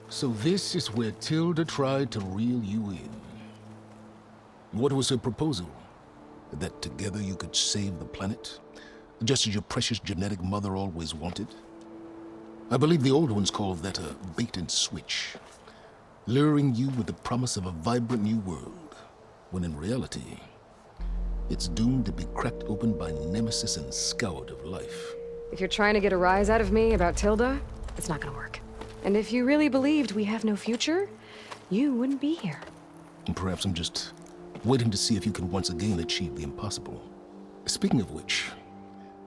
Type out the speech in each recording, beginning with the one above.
So this is where Tilda tried to reel you in. What was her proposal? That together you could save the planet? Just as your precious genetic mother always wanted? I believe the old ones called that a bait and switch. Luring you with the promise of a vibrant new world, when in reality, it's doomed to be cracked open by Nemesis and scoured of life. If you're trying to get a rise out of me about Tilda, it's not gonna work. And if you really believed we have no future, you wouldn't be here. And perhaps I'm just waiting to see if you can once again achieve the impossible. Speaking of which,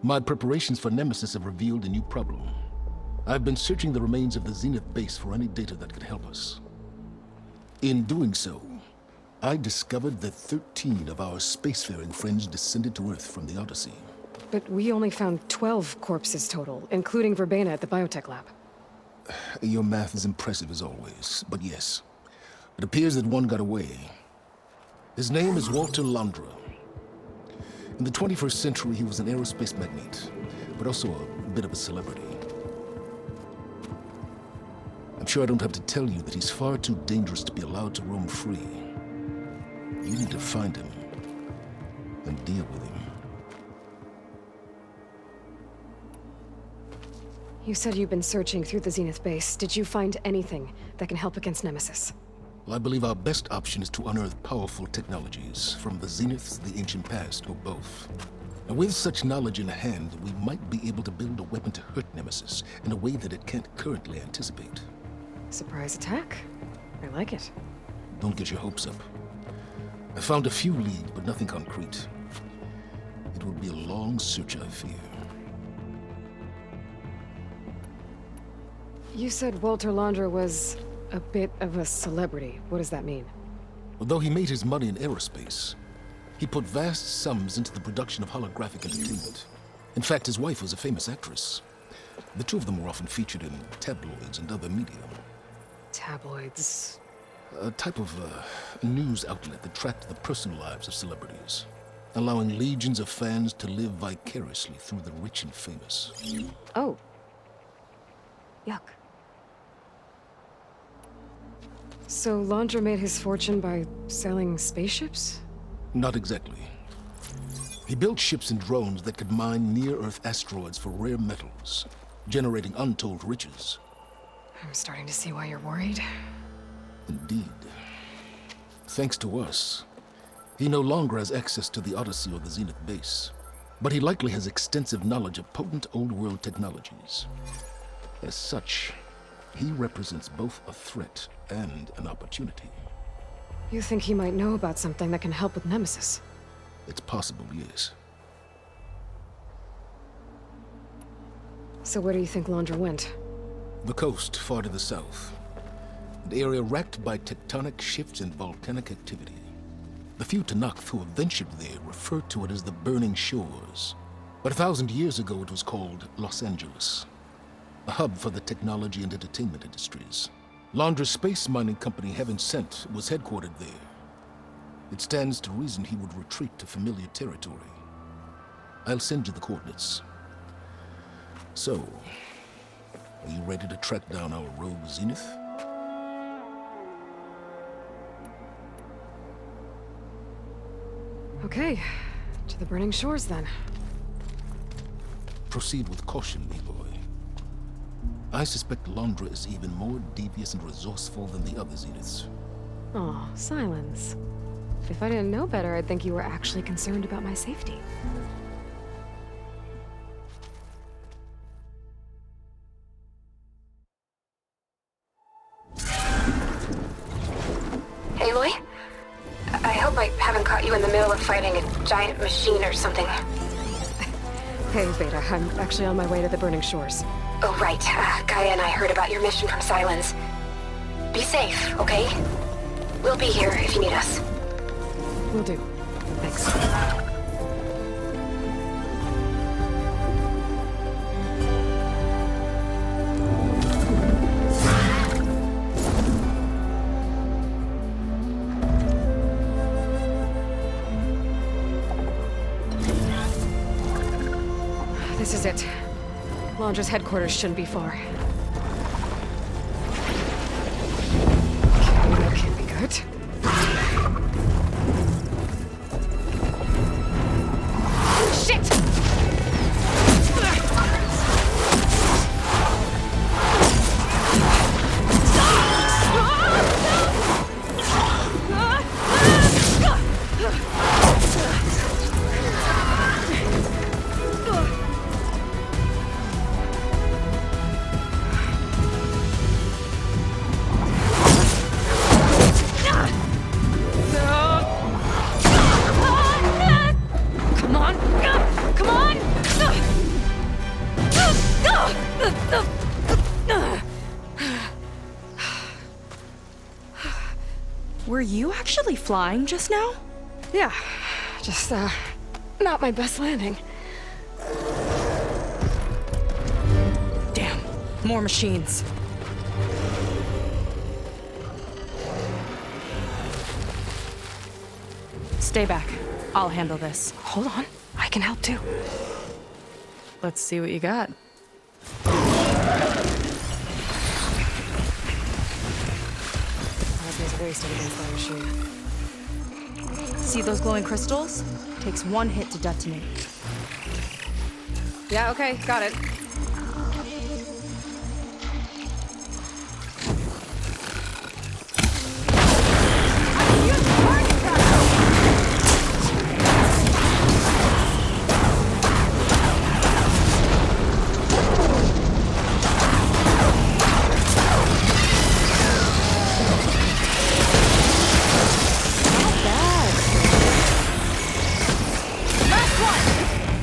my preparations for Nemesis have revealed a new problem. I've been searching the remains of the Zenith base for any data that could help us. In doing so, I discovered that 13 of our spacefaring friends descended to Earth from the Odyssey. But we only found 12 corpses total, including Verbena at the biotech lab. Your math is impressive as always, but yes, it appears that one got away. His name is Walter Londra. In the 21st century, he was an aerospace magnate, but also a bit of a celebrity. I'm sure I don't have to tell you that he's far too dangerous to be allowed to roam free. You need to find him and deal with him. You said you've been searching through the Zenith base. Did you find anything that can help against Nemesis? Well, I believe our best option is to unearth powerful technologies, from the Zeniths, the ancient past, or both. And with such knowledge in hand, we might be able to build a weapon to hurt Nemesis in a way that it can't currently anticipate. Surprise attack? I like it. Don't get your hopes up. I found a few leads, but nothing concrete. It will be a long search, I fear. You said Walter Londra was a bit of a celebrity. What does that mean? Although he made his money in aerospace, he put vast sums into the production of holographic entertainment. In fact, his wife was a famous actress. The two of them were often featured in tabloids and other media. Tabloids? A type of news outlet that tracked the personal lives of celebrities, allowing legions of fans to live vicariously through the rich and famous. Oh. Yuck. So Londra made his fortune by selling spaceships? Not exactly. He built ships and drones that could mine near-Earth asteroids for rare metals, generating untold riches. I'm starting to see why you're worried. Indeed. Thanks to us, he no longer has access to the Odyssey or the Zenith base, but he likely has extensive knowledge of potent old-world technologies. As such, he represents both a threat and an opportunity. You think he might know about something that can help with Nemesis? It's possible, yes. So where do you think Londra went? The coast, far to the south. An area racked by tectonic shifts and volcanic activity. The few Tenakth who have ventured there refer to it as the Burning Shores. But 1,000 years ago it was called Los Angeles, a hub for the technology and entertainment industries. Londra's space mining company, Heaven Sent, was headquartered there. It stands to reason he would retreat to familiar territory. I'll send you the coordinates. So, are you ready to track down our rogue Zenith? Okay, to the Burning Shores then. Proceed with caution, Aloy. I suspect Londra is even more devious and resourceful than the other Zeniths. Aw, Silence. If I didn't know better, I'd think you were actually concerned about my safety. Aloy? I hope I haven't caught you in the middle of fighting a giant machine or something. Hey, Beta, I'm actually on my way to the Burning Shores. Oh, right. Gaia and I heard about your mission from Silence. Be safe, okay? We'll be here if you need us. Will do. Thanks. This is it. Londra's headquarters shouldn't be far. Okay, that can't be good. Shit! Come on! Come on! Were you actually flying just now? Yeah, just, not my best landing. Damn, more machines. Stay back. I'll handle this. Hold on, I can help too. Let's see what you got. That feels wasted against that machine. See those glowing crystals? Takes one hit to detonate. Yeah, okay, got it.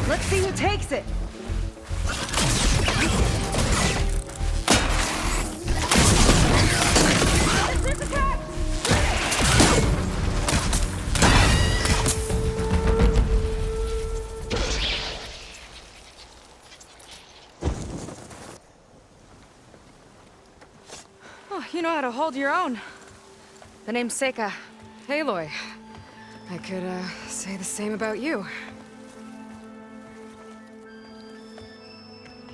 Let's see who takes it. Oh, you know how to hold your own. The name's Seika. Aloy. I could, say the same about you.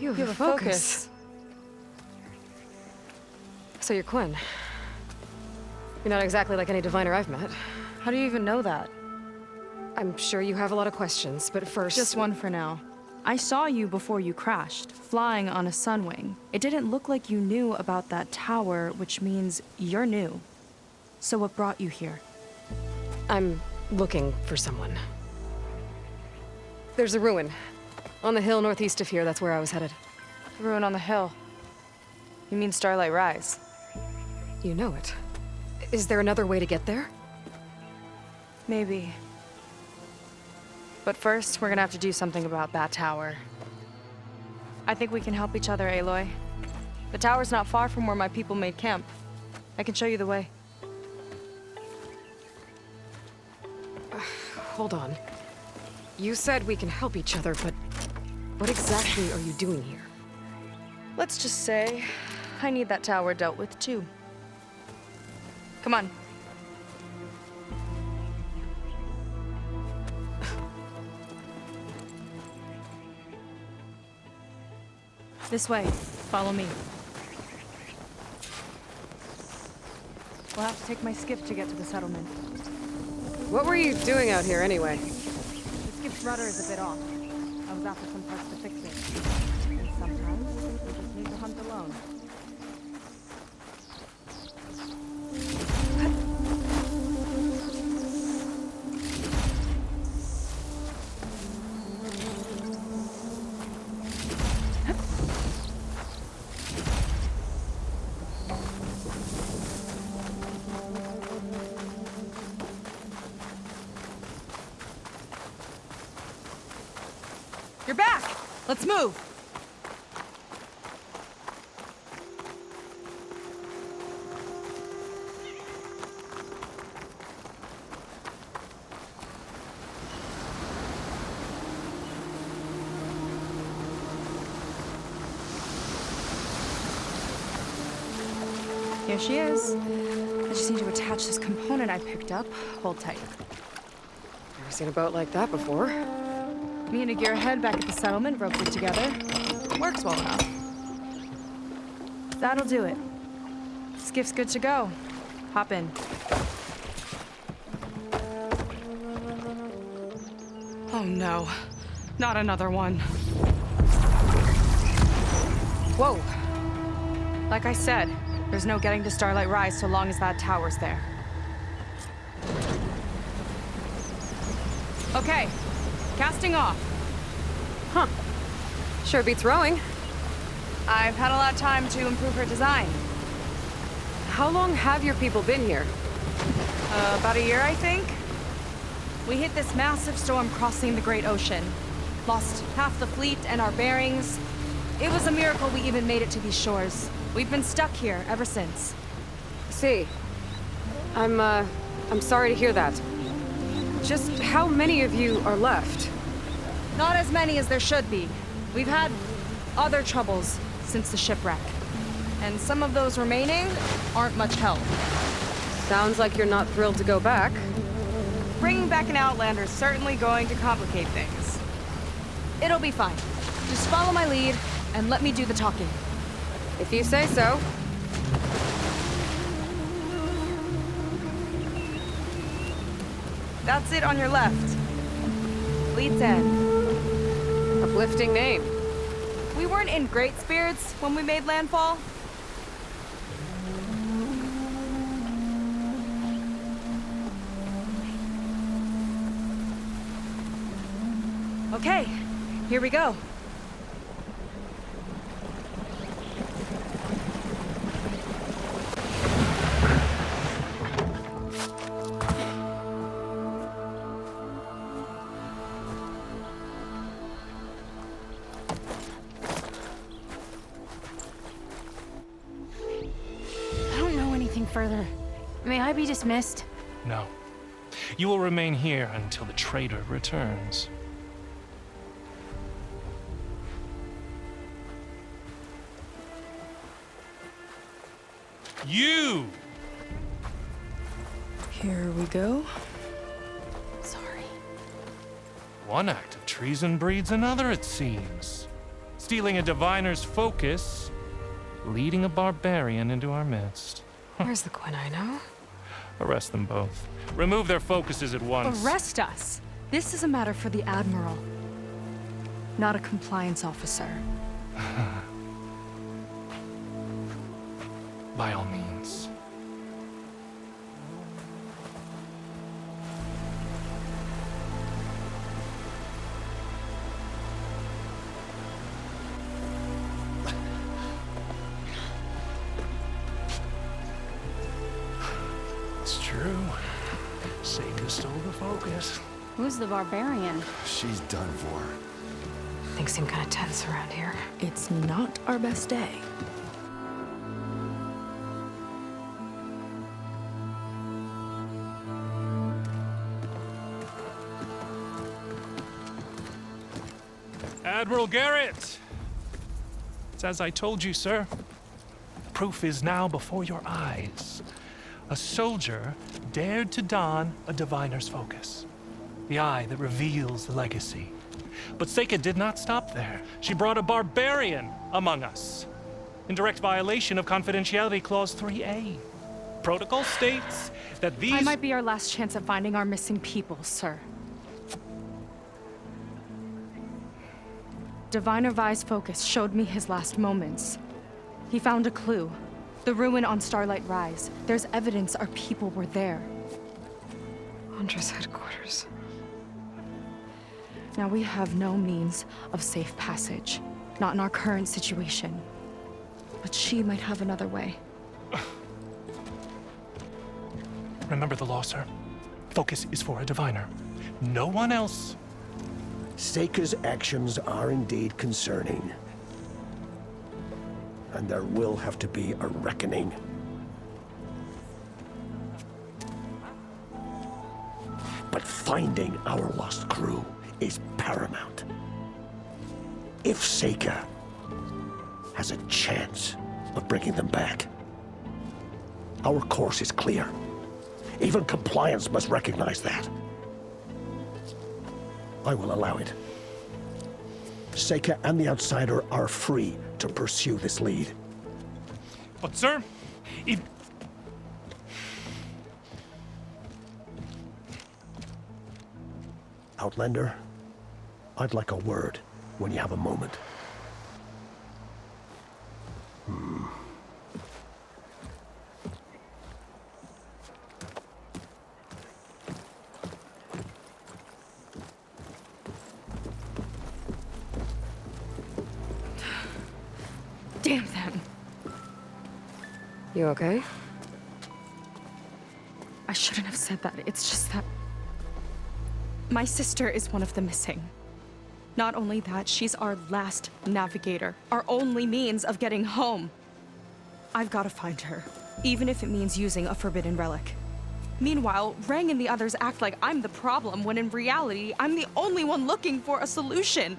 You have a focus. So you're Quinn. You're not exactly like any diviner I've met. How do you even know that? I'm sure you have a lot of questions, but first... Just one for now. I saw you before you crashed, flying on a Sunwing. It didn't look like you knew about that tower, which means you're new. So what brought you here? I'm looking for someone. There's a ruin. On the hill northeast of here, that's where I was headed. Ruin on the hill. You mean Starlight Rise? You know it. Is there another way to get there? Maybe. But first, we're gonna have to do something about that tower. I think we can help each other, Aloy. The tower's not far from where my people made camp. I can show you the way. Hold on. You said we can help each other, but what exactly are you doing here? Let's just say, I need that tower dealt with too. Come on. This way. Follow me. We'll have to take my skiff to get to the settlement. What were you doing out here anyway? The skiff's rudder is a bit off. I was after some parts to fix it. And sometimes, you just need to hunt alone. You're back! Let's move! Here she is. I just need to attach this component I picked up. Hold tight. Never seen a boat like that before. Me and a gearhead back at the settlement roped it together. Works well enough. That'll do it. Skiff's good to go. Hop in. Oh no. Not another one. Whoa. Like I said, there's no getting to Starlight Rise so long as that tower's there. Okay. Casting off. Huh. Sure beats rowing. I've had a lot of time to improve her design. How long have your people been here? About a year, I think. We hit this massive storm crossing the Great Ocean. Lost half the fleet and our bearings. It was a miracle we even made it to these shores. We've been stuck here ever since. See. I'm sorry to hear that. Just how many of you are left? Not as many as there should be. We've had other troubles since the shipwreck. And some of those remaining aren't much help. Sounds like you're not thrilled to go back. Bringing back an Outlander is certainly going to complicate things. It'll be fine. Just follow my lead and let me do the talking. If you say so. That's it on your left. Fleet's End. Uplifting name. We weren't in great spirits when we made landfall. Okay, here we go. I don't know anything further. May I be dismissed? No. You will remain here until the traitor returns. You! Here we go. Sorry. One act of treason breeds another, it seems. Stealing a diviner's focus, leading a barbarian into our midst. Where's the Quinino? Arrest them both. Remove their focuses at once. Arrest us. This is a matter for the Admiral, not a compliance officer. By all means. It's true. Seika stole the focus. Who's the barbarian? She's done for. Things seem kind of tense around here. It's not our best day. Admiral Garrett! It's as I told you, sir. Proof is now before your eyes. A soldier dared to don a diviner's focus. The eye that reveals the legacy. But Seika did not stop there. She brought a barbarian among us. In direct violation of Confidentiality Clause 3A. Protocol states that these— I might be our last chance at finding our missing people, sir. Diviner Vi's focus showed me his last moments. He found a clue. The ruin on Starlight Rise. There's evidence our people were there. Hunter's headquarters. Now we have no means of safe passage. Not in our current situation. But she might have another way. Remember the law, sir. Focus is for a diviner. No one else. Seika's actions are indeed concerning. And there will have to be a reckoning. But finding our lost crew is paramount. If Seika has a chance of bringing them back, our course is clear. Even compliance must recognize that. I will allow it. Seika and the Outsider are free to pursue this lead. But, sir, if... Outlander, I'd like a word when you have a moment. Damn them. You okay? I shouldn't have said that. It's just that my sister is one of the missing. Not only that, she's our last navigator, our only means of getting home. I've got to find her, even if it means using a forbidden relic. Meanwhile, Rang and the others act like I'm the problem, when in reality, I'm the only one looking for a solution.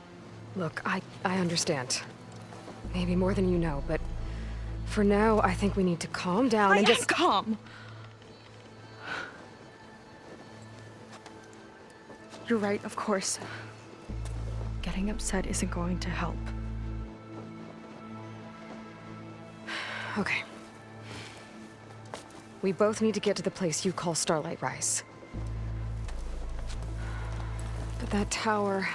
Look, I understand. Maybe more than you know, but for now, I think we need to calm down and just... calm. You're right, of course. Getting upset isn't going to help. Okay. We both need to get to the place you call Starlight Rise. But that tower...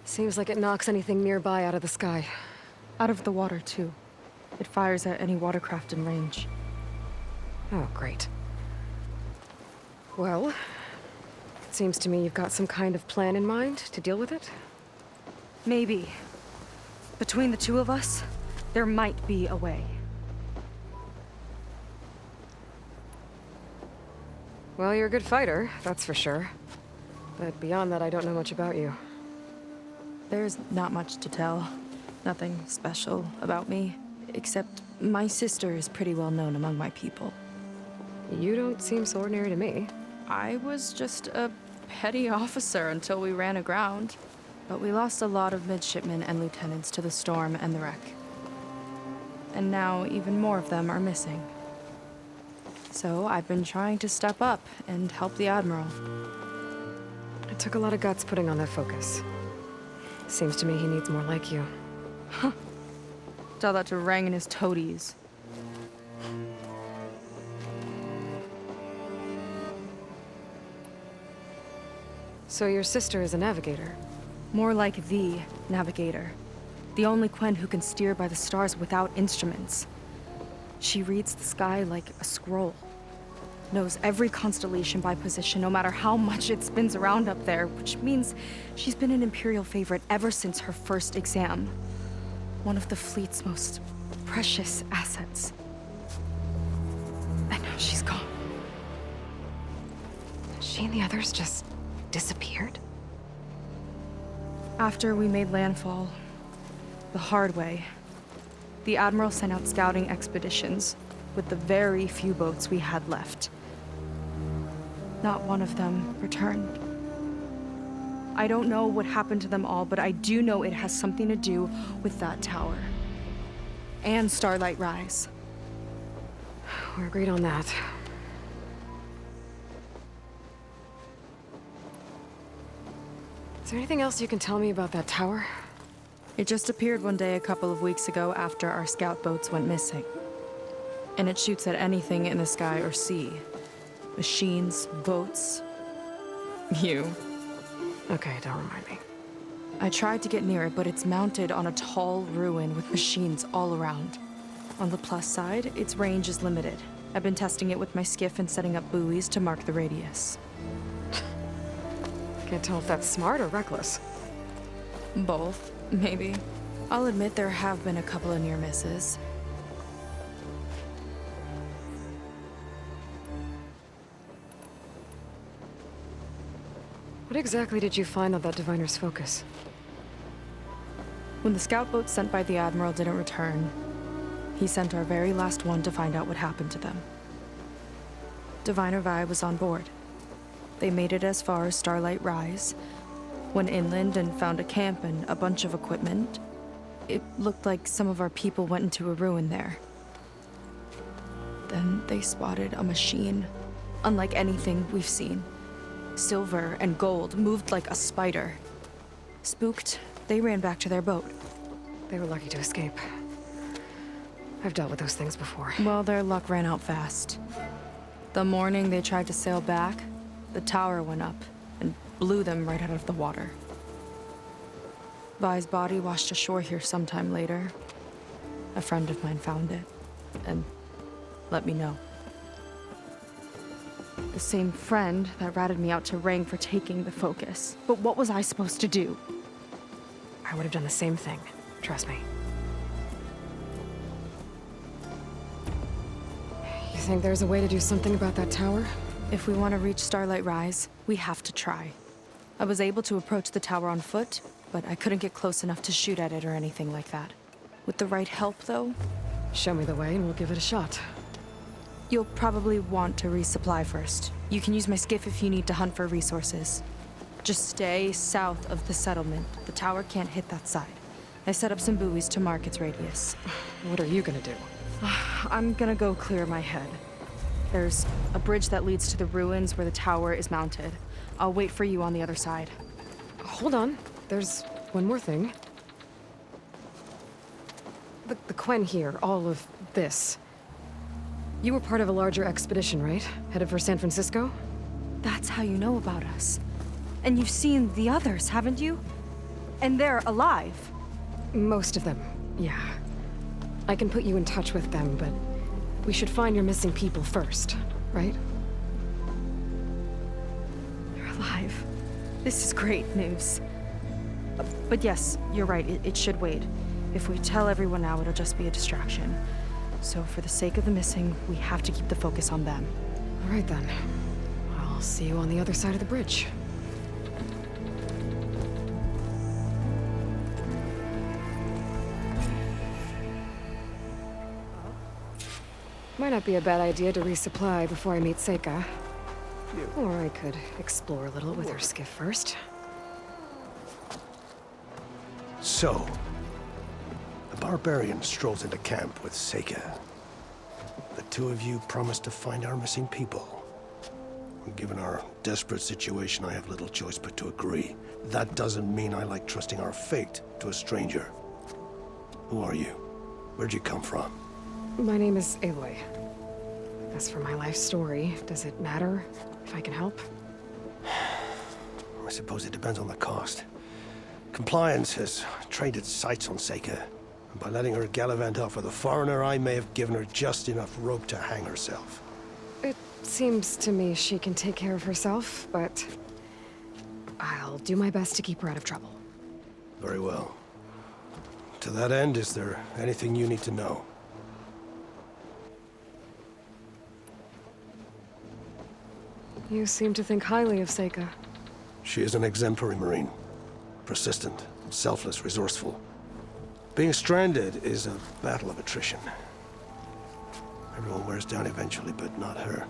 seems like it knocks anything nearby out of the sky. Out of the water, too. It fires at any watercraft in range. Oh, great. Well, it seems to me you've got some kind of plan in mind to deal with it. Maybe. Between the two of us, there might be a way. Well, you're a good fighter, that's for sure. But beyond that, I don't know much about you. There's not much to tell. Nothing special about me, except my sister is pretty well known among my people. You don't seem so ordinary to me. I was just a petty officer until we ran aground. But we lost a lot of midshipmen and lieutenants to the storm and the wreck. And now even more of them are missing. So I've been trying to step up and help the Admiral. It took a lot of guts putting on that focus. Seems to me he needs more like you. Tell that to Rang and his toadies. So your sister is a navigator? More like the navigator. The only Quen who can steer by the stars without instruments. She reads the sky like a scroll. Knows every constellation by position, no matter how much it spins around up there, which means she's been an Imperial favorite ever since her first exam. One of the fleet's most precious assets. And now she's gone. She and the others just disappeared? After we made landfall, the hard way, the Admiral sent out scouting expeditions with the very few boats we had left. Not one of them returned. I don't know what happened to them all, but I do know it has something to do with that tower. And Starlight Rise. We're agreed on that. Is there anything else you can tell me about that tower? It just appeared one day a couple of weeks ago after our scout boats went missing. And it shoots at anything in the sky or sea. Machines, boats. You. Okay, don't remind me. I tried to get near it, but it's mounted on a tall ruin with machines all around. On the plus side, its range is limited. I've been testing it with my skiff and setting up buoys to mark the radius. Can't tell if that's smart or reckless. Both, maybe. I'll admit there have been a couple of near misses. What exactly did you find on that Diviner's focus? When the scout boat sent by the Admiral didn't return, he sent our very last one to find out what happened to them. Diviner Vi was on board. They made it as far as Starlight Rise, went inland and found a camp and a bunch of equipment. It looked like some of our people went into a ruin there. Then they spotted a machine, unlike anything we've seen. Silver and gold moved like a spider. Spooked, They ran back to their boat. They were lucky to escape. I've dealt with those things before. Well, their luck ran out fast. The morning they tried to sail back, the tower went up and blew them right out of the water. Vi's body washed ashore here sometime later. A friend of mine found it and let me know. The same friend that ratted me out to Rang for taking the focus. But what was I supposed to do? I would have done the same thing. Trust me. You think there's a way to do something about that tower? If we want to reach Starlight Rise, we have to try. I was able to approach the tower on foot, but I couldn't get close enough to shoot at it or anything like that. With the right help, though, Show me the way and we'll give it a shot. you'll probably want to resupply first. You can use my skiff if you need to hunt for resources. Just stay south of the settlement. The tower can't hit that side. I set up some buoys to mark its radius. What are you gonna do? I'm gonna go clear my head. There's a bridge that leads to the ruins where the tower is mounted. I'll wait for you on the other side. Hold on. There's one more thing. The Quen here, all of this. You were part of a larger expedition, right? Headed for San Francisco? That's how you know about us. And you've seen the others, haven't you? And they're alive. Most of them, yeah. I can put you in touch with them, but we should find your missing people first, right? They're alive. This is great news. But yes, you're right, it should wait. If we tell everyone now, it'll just be a distraction. So for the sake of the missing, we have to keep the focus on them. All right then. I'll see you on the other side of the bridge. Might not be a bad idea to resupply before I meet Seika. Or I could explore a little with her skiff first. So, the barbarian strolls into camp with Seika. The two of you promised to find our missing people. Given our desperate situation, I have little choice but to agree. That doesn't mean I like trusting our fate to a stranger. Who are you? Where'd you come from? My name is Aloy. As for my life story, does it matter if I can help? I suppose it depends on the cost. Compliance has trained its sights on Seika. And by letting her gallivant off with a foreigner, I may have given her just enough rope to hang herself. It seems to me she can take care of herself, but I'll do my best to keep her out of trouble. Very well. To that end, is there anything you need to know? You seem to think highly of Seika. She is an exemplary Marine. Persistent, selfless, resourceful. Being stranded is a battle of attrition. Everyone wears down eventually, but not her.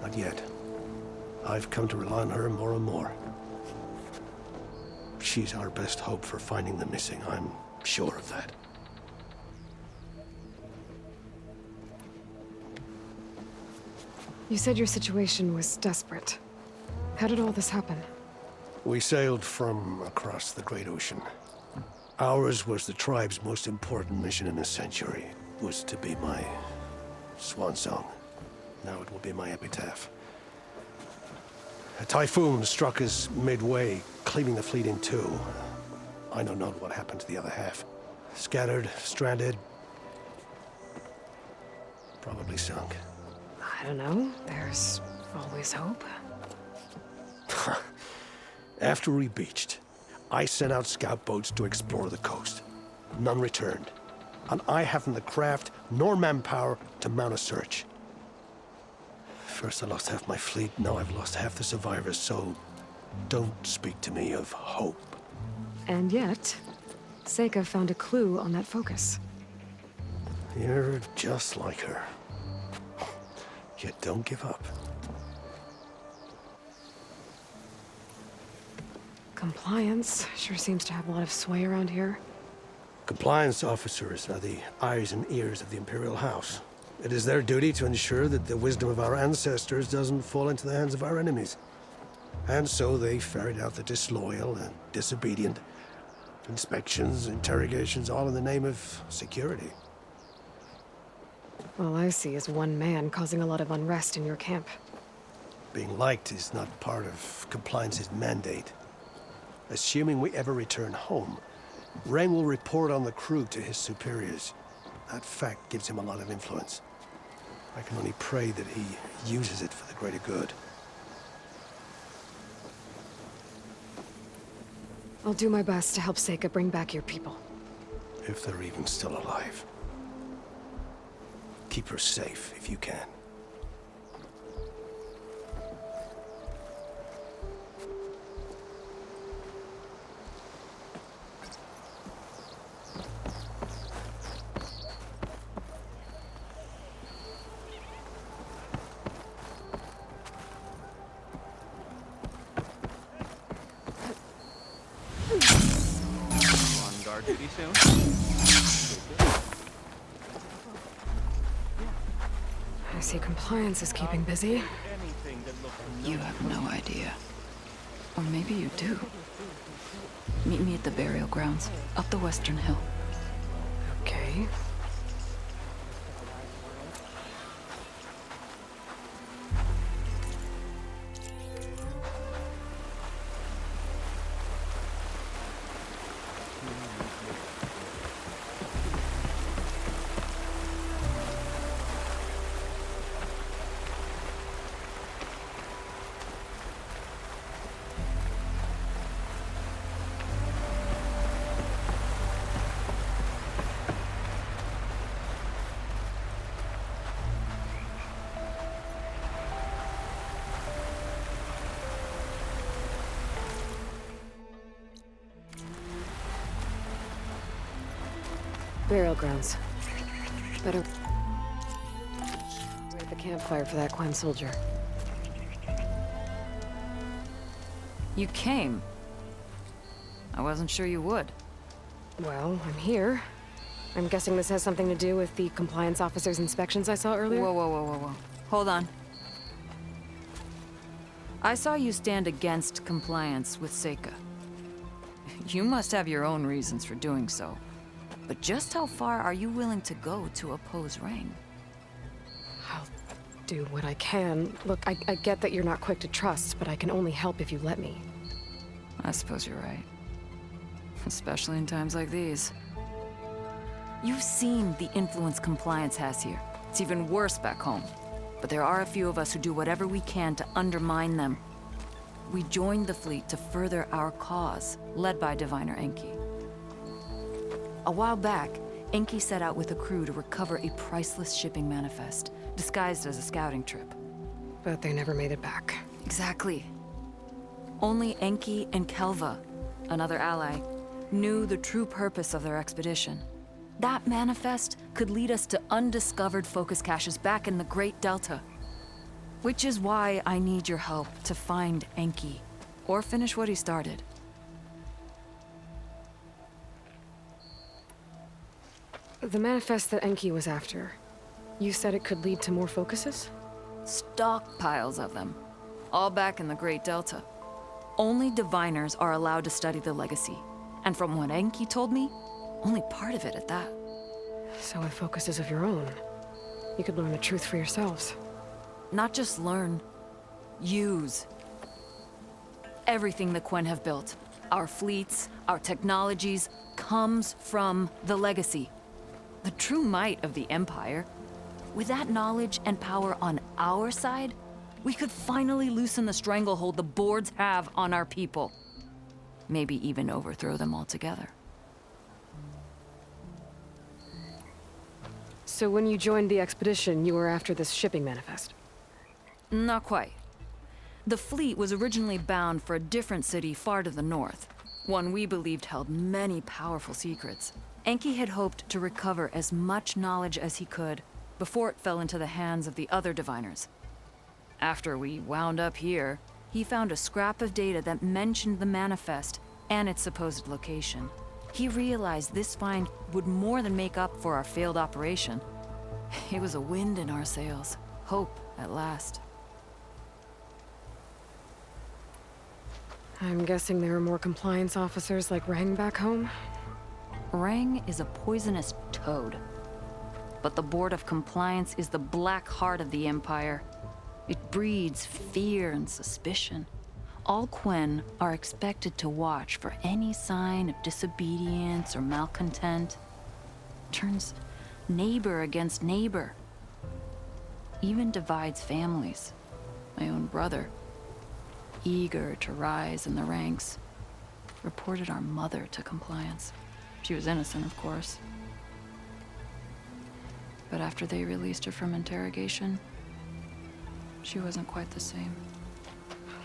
Not yet. I've come to rely on her more and more. She's our best hope for finding the missing, I'm sure of that. You said your situation was desperate. How did all this happen? We sailed from across the Great Ocean. Ours was the tribe's most important mission in a century. It was to be my swan song. Now it will be my epitaph. A typhoon struck us midway, cleaving the fleet in two. I know not what happened to the other half. Scattered, stranded, probably sunk. I don't know. There's always hope. After we beached, I sent out scout boats to explore the coast. None returned. And I haven't the craft nor manpower to mount a search. First I lost half my fleet, now I've lost half the survivors, so don't speak to me of hope. And yet, Seika found a clue on that focus. You're just like her. Yet don't give up. Compliance sure seems to have a lot of sway around here. Compliance officers are the eyes and ears of the Imperial House. It is their duty to ensure that the wisdom of our ancestors doesn't fall into the hands of our enemies. And so they ferret out the disloyal and disobedient, Inspections, interrogations, all in the name of security. All I see is one man causing a lot of unrest in your camp. Being liked is not part of Compliance's mandate. Assuming we ever return home, Rain will report on the crew to his superiors. That fact gives him a lot of influence. I can only pray that he uses it for the greater good. I'll do my best to help Seika bring back your people. If they're even still alive. Keep her safe if you can. On guard duty soon? I see Compliance is keeping busy. You have no idea. Or maybe you do. Meet me at the burial grounds, up the Western Hill. Okay. Burial grounds. Better at the campfire for that Quen soldier. You came. I wasn't sure you would. Well, I'm here. I'm guessing this has something to do with the compliance officer's inspections I saw earlier? Whoa. Hold on. I saw you stand against compliance with Seika. You must have your own reasons for doing so. But just how far are you willing to go to oppose Rain? I'll do what I can. Look, I get that you're not quick to trust, but I can only help if you let me. I suppose you're right. Especially in times like these. You've seen the influence compliance has here. It's even worse back home. But there are a few of us who do whatever we can to undermine them. We joined the fleet to further our cause, led by Diviner Enki. A while back, Enki set out with a crew to recover a priceless shipping manifest, disguised as a scouting trip. But they never made it back. Exactly. Only Enki and Kelva, another ally, knew the true purpose of their expedition. That manifest could lead us to undiscovered focus caches back in the Great Delta. Which is why I need your help to find Enki, or finish what he started. The manifest that Enki was after, you said it could lead to more focuses? Stockpiles of them, all back in the Great Delta. Only diviners are allowed to study the legacy, and from what Enki told me, only part of it at that. So with focuses of your own, you could learn the truth for yourselves. Not just learn, use. Everything the Quen have built, our fleets, our technologies, comes from the legacy. The true might of the Empire. With that knowledge and power on our side, we could finally loosen the stranglehold the boards have on our people. Maybe even overthrow them altogether. So when you joined the expedition, you were after this shipping manifest? Not quite. The fleet was originally bound for a different city far to the north, one we believed held many powerful secrets. Enki had hoped to recover as much knowledge as he could before it fell into the hands of the other diviners. After we wound up here, he found a scrap of data that mentioned the manifest and its supposed location. He realized this find would more than make up for our failed operation. It was a wind in our sails. Hope, at last. I'm guessing there are more compliance officers like Rang back home? Rang is a poisonous toad. But the Board of Compliance is the black heart of the Empire. It breeds fear and suspicion. All Quen are expected to watch for any sign of disobedience or malcontent. Turns neighbor against neighbor. Even divides families. My own brother, eager to rise in the ranks, reported our mother to Compliance. She was innocent, of course. But after they released her from interrogation, she wasn't quite the same.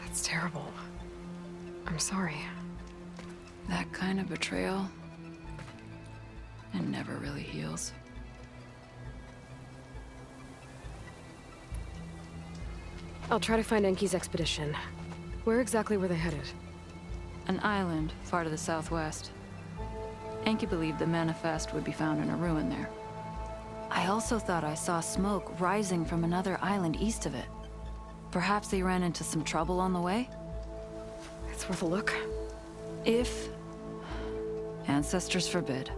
That's terrible. I'm sorry. That kind of betrayal, it never really heals. I'll try to find Enki's expedition. Where exactly were they headed? An island far to the southwest. Enki believed the manifest would be found in a ruin there. I also thought I saw smoke rising from another island east of it. Perhaps they ran into some trouble on the way? It's worth a look. If, ancestors forbid,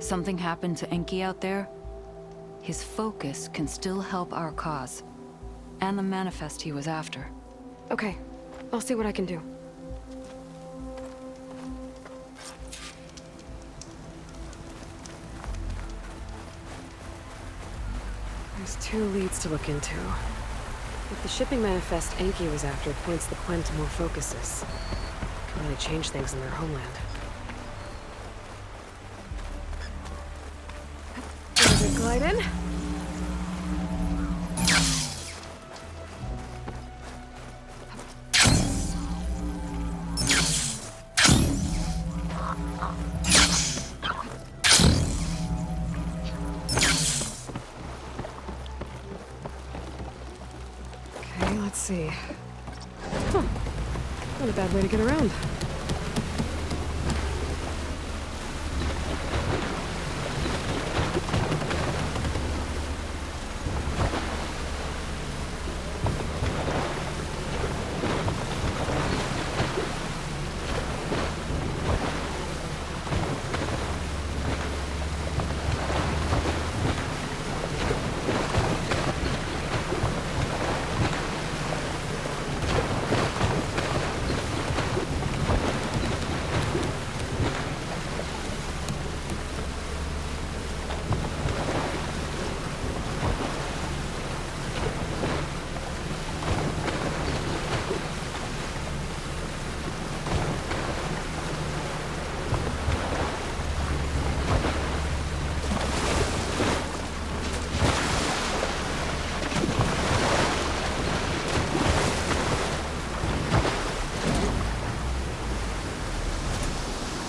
something happened to Enki out there, his focus can still help our cause, and the manifest he was after. Okay, I'll see what I can do. There's 2 leads to look into. If the shipping manifest Enki was after points the Quen to more focuses, it can really change things in their homeland. There's a glide in. Okay, let's see. Huh. Not a bad way to get around.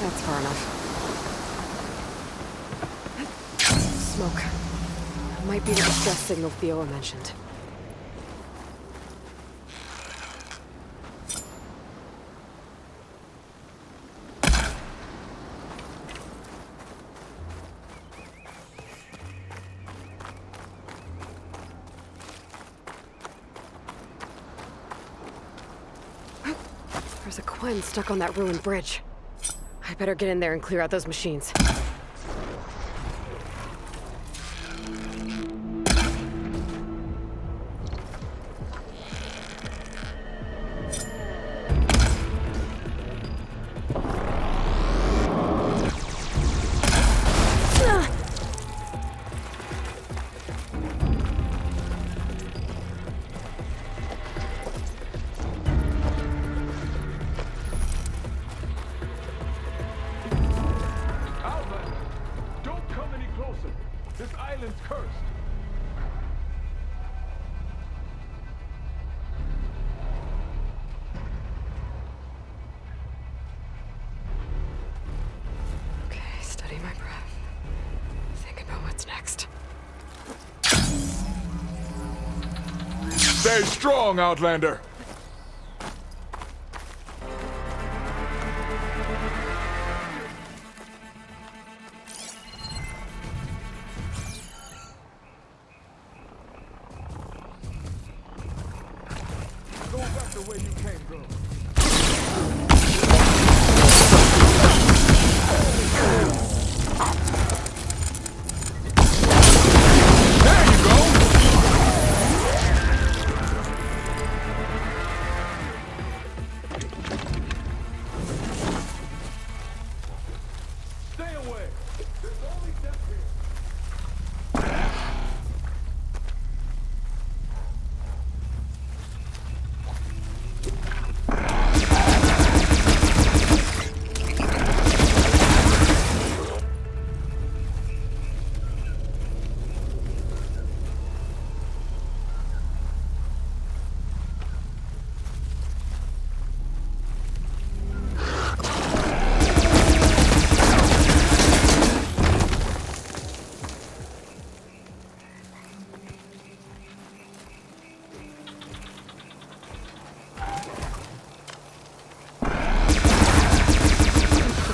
That's far enough. Smoke. Might be the distress signal Theo mentioned. There's a Quen stuck on that ruined bridge. I better get in there and clear out those machines. This island's cursed. Okay, steady my breath. Think about what's next. Stay strong, Outlander. Go back the way you came, girl.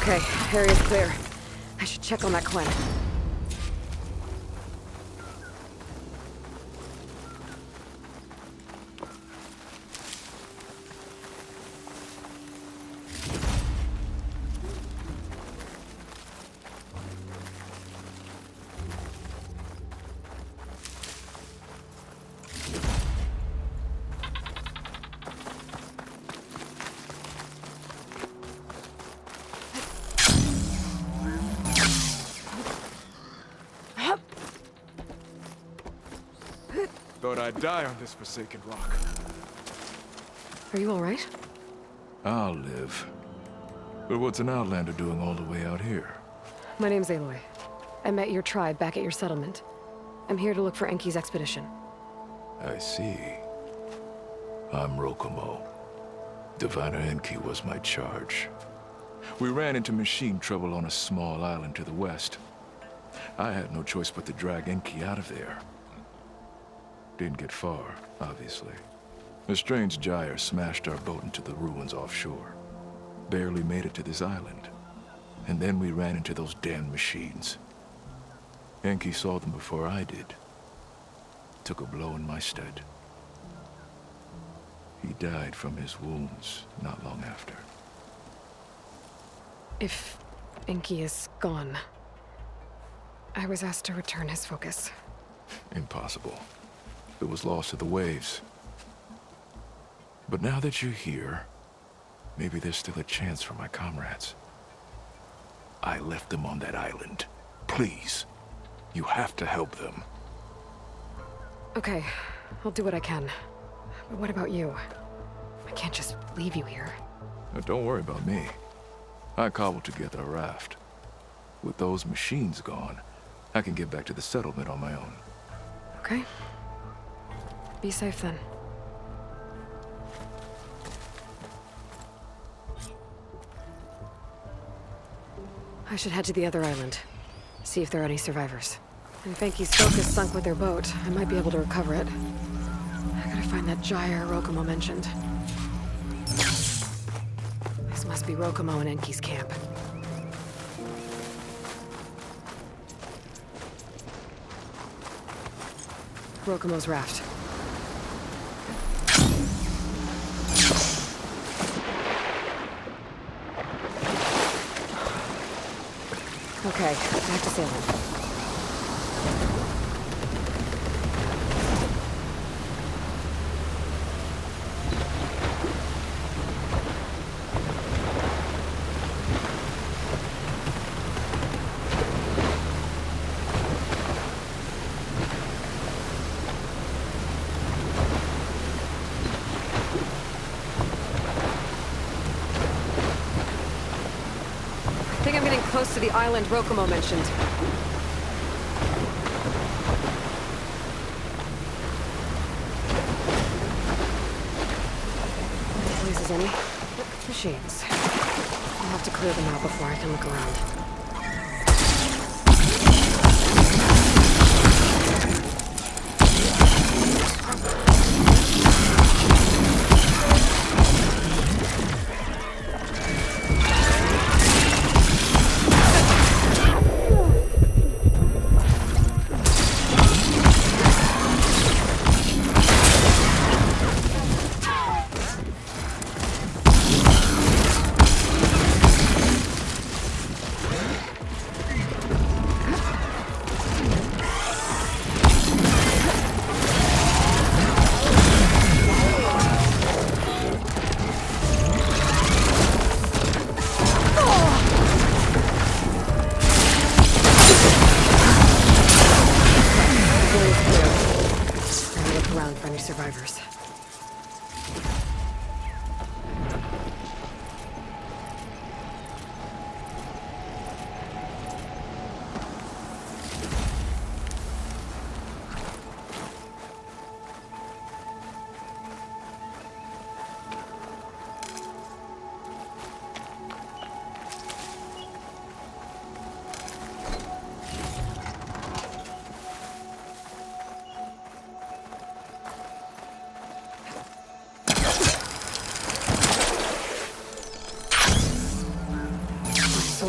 Okay, area's clear. I should check on that Quen. Thought I'd die on this forsaken rock. Are you alright? I'll live. But what's an Outlander doing all the way out here? My name's Aloy. I met your tribe back at your settlement. I'm here to look for Enki's expedition. I see. I'm Rokomo. Diviner Enki was my charge. We ran into machine trouble on a small island to the west. I had no choice but to drag Enki out of there. Didn't get far, obviously. A strange gyre smashed our boat into the ruins offshore. Barely made it to this island. And then we ran into those damn machines. Enki saw them before I did. Took a blow in my stead. He died from his wounds not long after. If Enki is gone, I was asked to return his focus. Impossible. It was lost to the waves. But now that you're here, maybe there's still a chance for my comrades. I left them on that island. Please, you have to help them. Okay, I'll do what I can. But what about you? I can't just leave you here. Don't worry about me. I cobbled together a raft. With those machines gone, I can get back to the settlement on my own. Okay. Be safe then. I should head to the other island. See if there are any survivors. And if Enki's focus sunk with their boat, I might be able to recover it. I gotta find that gyre Rokomo mentioned. This must be Rokomo and Enki's camp. Rokomo's raft. Okay, back to sailing. I think I'm getting close to the island Rokomo mentioned. Places any machines. I'll have to clear them out before I can look around.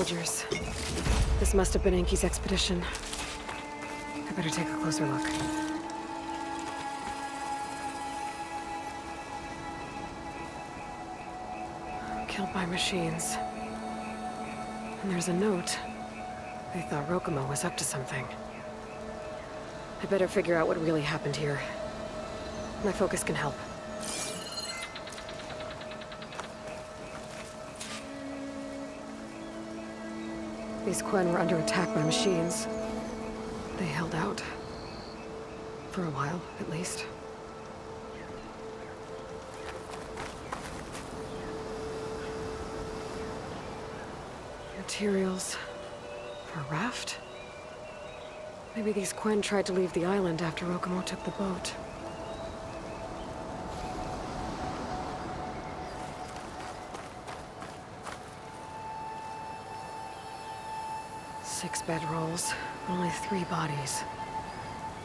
soldiers. This must have been Enki's expedition. I better take a closer look. Killed by machines. And there's a note. They thought Rokumo was up to something. I better figure out what really happened here. My focus can help. These Quen were under attack by machines. They held out. For a while, at least. Materials for a raft? Maybe these Quen tried to leave the island after Rokumo took the boat. Six bedrolls, only 3 bodies.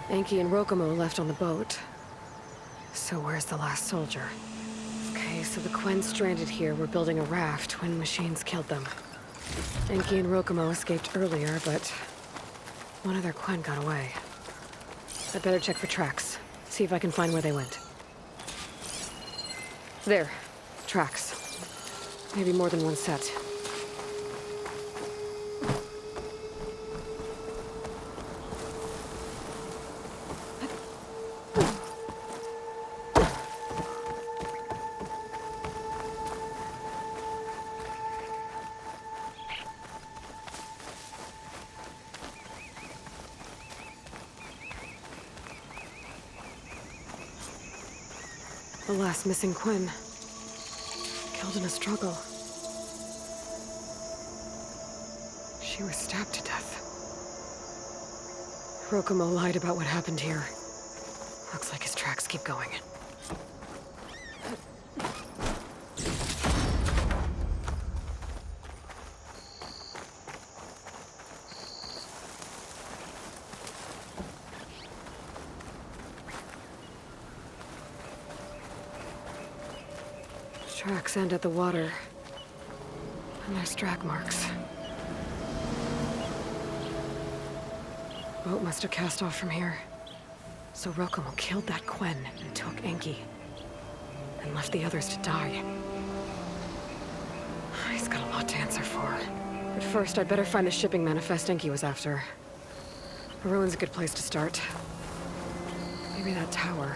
Enki and Rokumo left on the boat. So where's the last soldier? Okay, so the Quen stranded here were building a raft when machines killed them. Enki and Rokumo escaped earlier, but one of their Quen got away. I'd better check for tracks, see if I can find where they went. There. Tracks. Maybe more than one set. The last missing Quen. Killed in a struggle. She was stabbed to death. Rokumo lied about what happened here. Looks like his tracks keep going. Tracks end at the water. And there's drag marks. Boat must have cast off from here. So Rokumo killed that Quen and took Enki. And left the others to die. He's got a lot to answer for. But first, I'd better find the shipping manifest Enki was after. The ruin's a good place to start. Maybe that tower.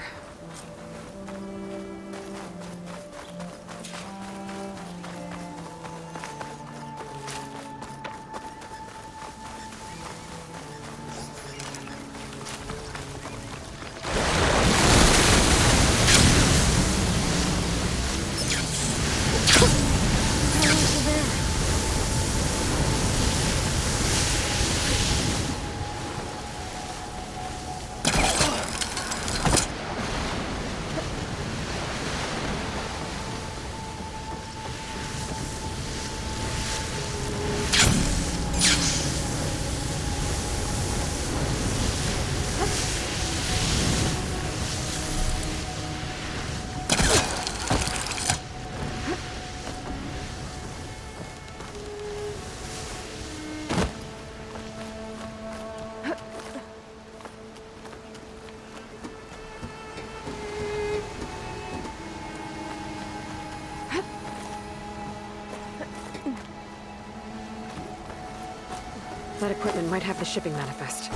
That equipment might have the shipping manifest.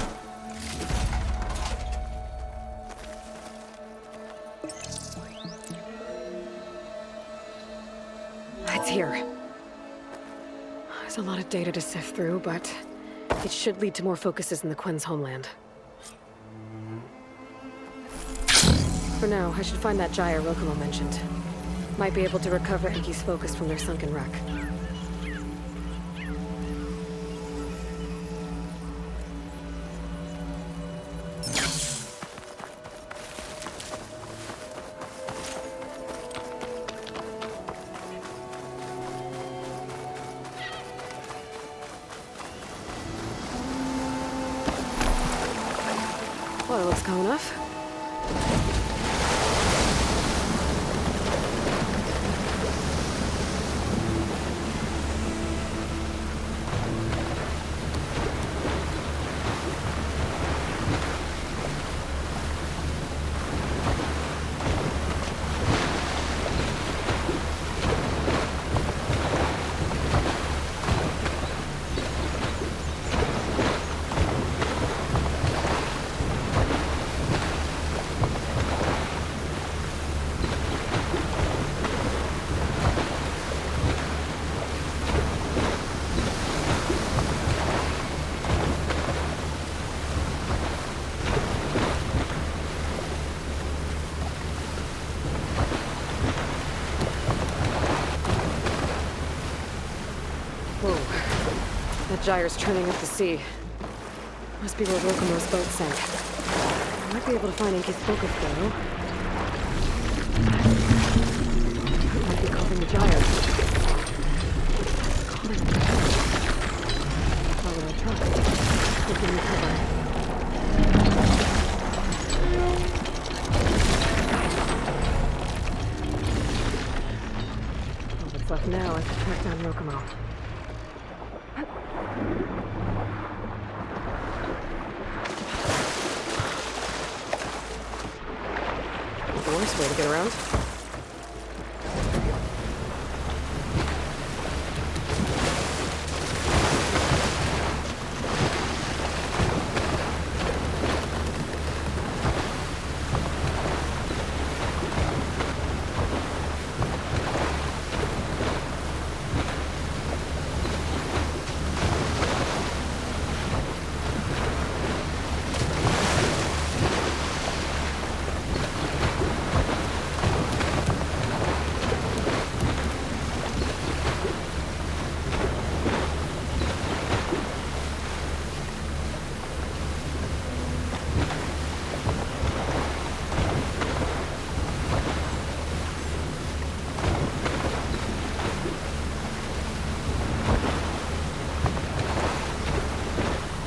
It's here. There's a lot of data to sift through, but it should lead to more focuses in the Quen's homeland. For now, I should find that gyre Rokumo mentioned. Might be able to recover Enki's focus from their sunken wreck. Well, it looks calm enough. That gyre's turning up the sea. Must be where Rokomo's boat sank. I might be able to find Enki's focus, though. It might be causing the gyre. Calling the gyre. How will I try? Give me cover. All that's left now is to track down Rokomo. The worst way to get around.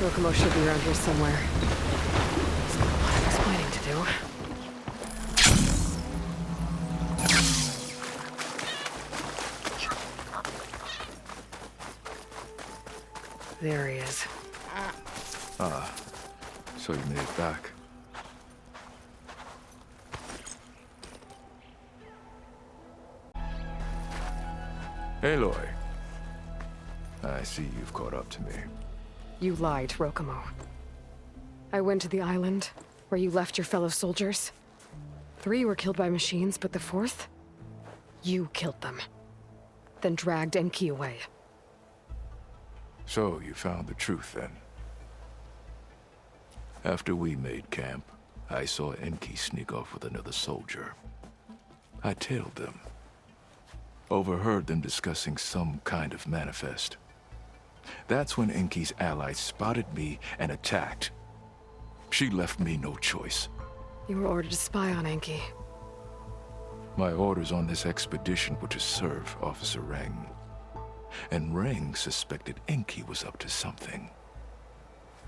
Rokomo should be around here somewhere. He's got a lot of explaining to do. There he is. Ah, so you made it back. Aloy. I see you've caught up to me. You lied, Rokomo. I went to the island, where you left your fellow soldiers. 3 were killed by machines, but the 4th? You killed them. Then dragged Enki away. So you found the truth then? After we made camp, I saw Enki sneak off with another soldier. I tailed them. Overheard them discussing some kind of manifest. That's when Enki's allies spotted me and attacked. She left me no choice. You were ordered to spy on Enki. My orders on this expedition were to serve Officer Reng. And Reng suspected Enki was up to something.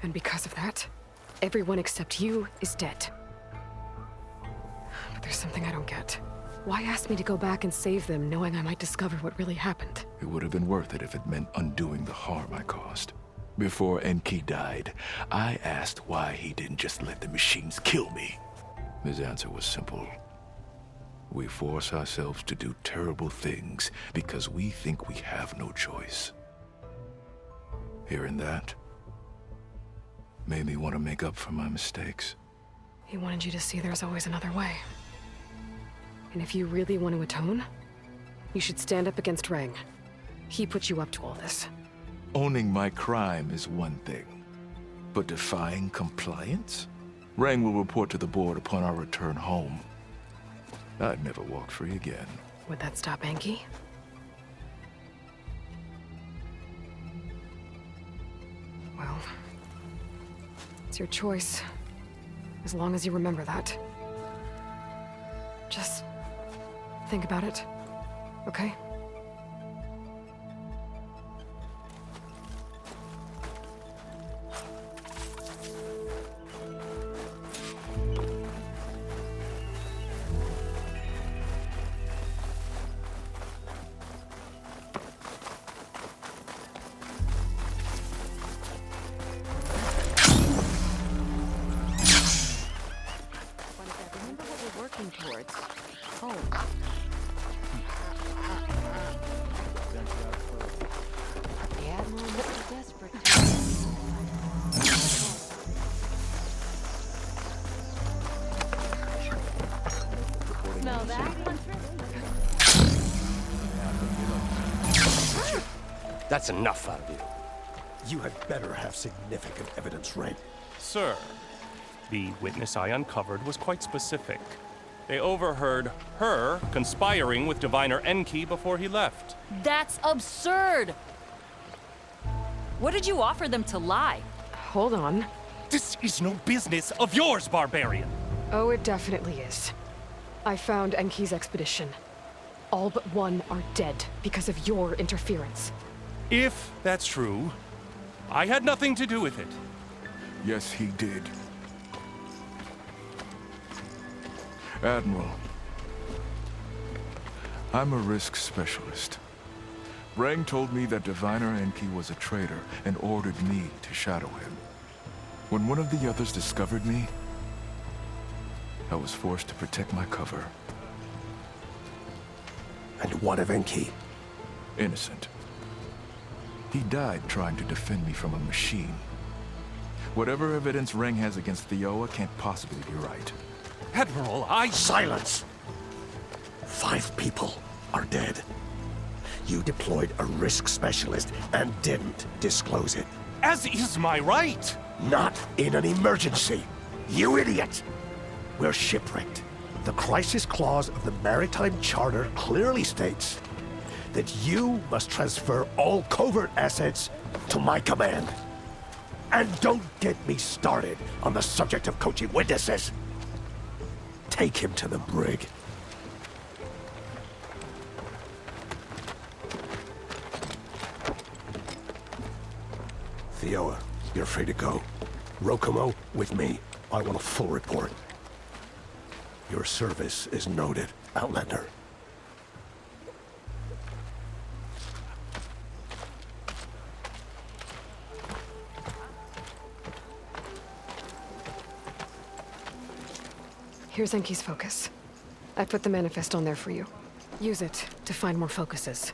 And because of that, everyone except you is dead. But there's something I don't get. Why ask me to go back and save them, knowing I might discover what really happened? It would have been worth it if it meant undoing the harm I caused. Before Enki died, I asked why he didn't just let the machines kill me. His answer was simple. We force ourselves to do terrible things because we think we have no choice. Hearing that made me want to make up for my mistakes. He wanted you to see there's always another way. And if you really want to atone, you should stand up against Reng. He put you up to all this. Owning my crime is one thing, but defying compliance? Reng will report to the board upon our return home. I'd never walk free again. Would that stop Enki? Well, it's your choice. As long as you remember that. Just think about it, okay? Remember what we're working towards. Home. The Admiral must be desperate. Smell that, Huntress? That's enough out of you. You had better have significant evidence, Ren. Sir, the witness I uncovered was quite specific. They overheard her conspiring with Diviner Enki before he left. That's absurd! What did you offer them to lie? Hold on. This is no business of yours, barbarian. Oh, it definitely is. I found Enki's expedition. All but one are dead because of your interference. If that's true, I had nothing to do with it. Yes, he did. Admiral, I'm a risk specialist. Rang told me that Diviner Enki was a traitor and ordered me to shadow him. When one of the others discovered me, I was forced to protect my cover. And what of Enki? Innocent. He died trying to defend me from a machine. Whatever evidence Rang has against Thioa can't possibly be right. Admiral, Silence! 5 people are dead. You deployed a risk specialist and didn't disclose it. As is my right! Not in an emergency! You idiot! We're shipwrecked. The crisis clause of the Maritime Charter clearly states that you must transfer all covert assets to my command. And don't get me started on the subject of coaching witnesses. Take him to the brig. Thioa, you're free to go. Rokomo, with me. I want a full report. Your service is noted, Outlander. Here's Enki's focus. I put the manifest on there for you. Use it to find more focuses.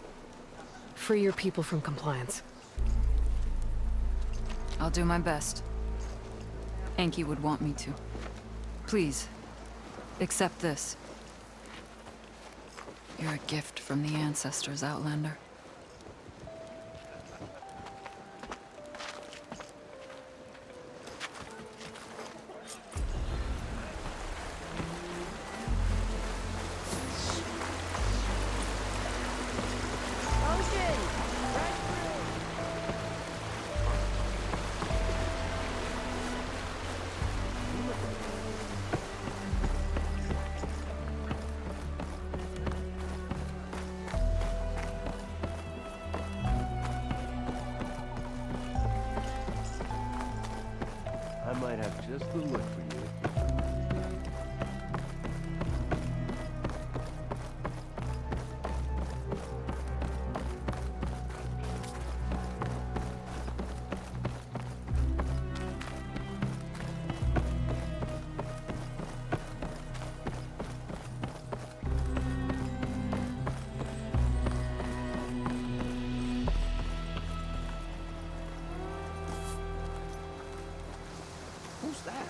Free your people from compliance. I'll do my best. Enki would want me to. Please, accept this. You're a gift from the ancestors, Outlander. I might have just the look for you. Who's that?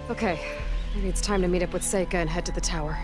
Okay, maybe it's time to meet up with Seika and head to the tower.